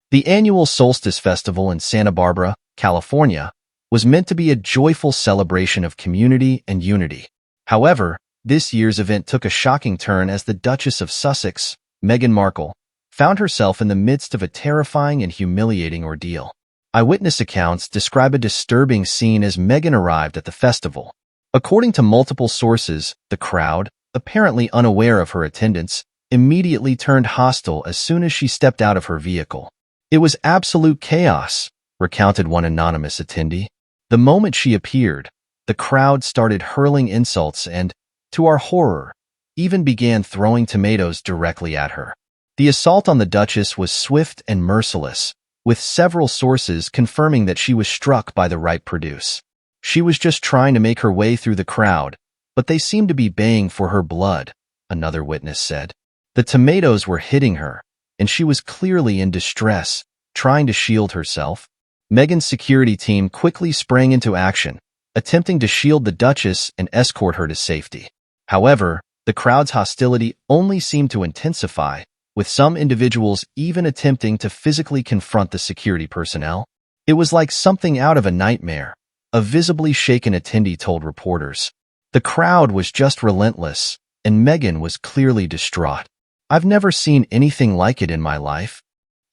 The annual Solstice Festival in Santa Barbara, California, was meant to be a joyful celebration of community and unity. However, this year's event took a shocking turn as the Duchess of Sussex, Meghan Markle, found herself in the midst of a terrifying and humiliating ordeal. Eyewitness accounts describe a disturbing scene as Meghan arrived at the festival. According to multiple sources, the crowd, apparently unaware of her attendance, immediately turned hostile as soon as she stepped out of her vehicle. "It was absolute chaos," recounted one anonymous attendee. "The moment she appeared, the crowd started hurling insults and, to our horror, even began throwing tomatoes directly at her." The assault on the Duchess was swift and merciless, with several sources confirming that she was struck by the right produce. "She was just trying to make her way through the crowd, but they seemed to be baying for her blood," another witness said. "The tomatoes were hitting her, and she was clearly in distress, trying to shield herself." Meghan's security team quickly sprang into action, attempting to shield the Duchess and escort her to safety. However, the crowd's hostility only seemed to intensify, with some individuals even attempting to physically confront the security personnel. "It was like something out of a nightmare," a visibly shaken attendee told reporters. "The crowd was just relentless, and Meghan was clearly distraught. I've never seen anything like it in my life."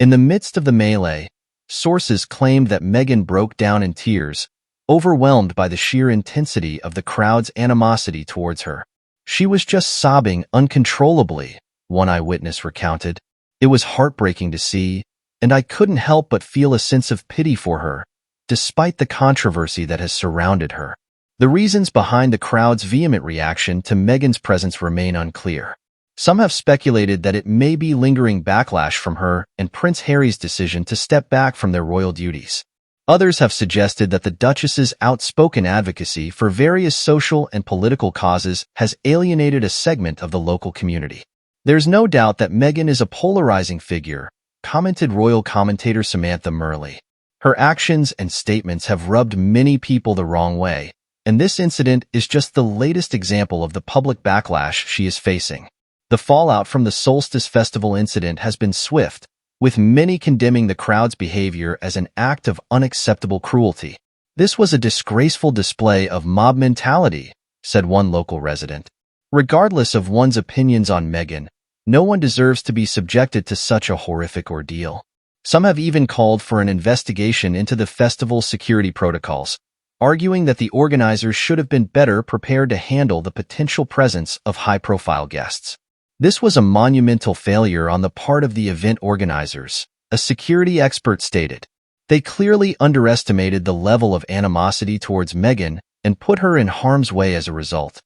In the midst of the melee, sources claimed that Meghan broke down in tears, overwhelmed by the sheer intensity of the crowd's animosity towards her. "She was just sobbing uncontrollably," one eyewitness recounted. "It was heartbreaking to see, and I couldn't help but feel a sense of pity for her, despite the controversy that has surrounded her." The reasons behind the crowd's vehement reaction to Meghan's presence remain unclear. Some have speculated that it may be lingering backlash from her and Prince Harry's decision to step back from their royal duties. Others have suggested that the Duchess's outspoken advocacy for various social and political causes has alienated a segment of the local community. "There's no doubt that Meghan is a polarizing figure," commented royal commentator Samantha Murley. "Her actions and statements have rubbed many people the wrong way, and this incident is just the latest example of the public backlash she is facing." The fallout from the Solstice Festival incident has been swift, with many condemning the crowd's behavior as an act of unacceptable cruelty. "This was a disgraceful display of mob mentality," said one local resident. "Regardless of one's opinions on Meghan, no one deserves to be subjected to such a horrific ordeal." Some have even called for an investigation into the festival's security protocols, arguing that the organizers should have been better prepared to handle the potential presence of high-profile guests. "This was a monumental failure on the part of the event organizers," a security expert stated. "They clearly underestimated the level of animosity towards Meghan and put her in harm's way as a result."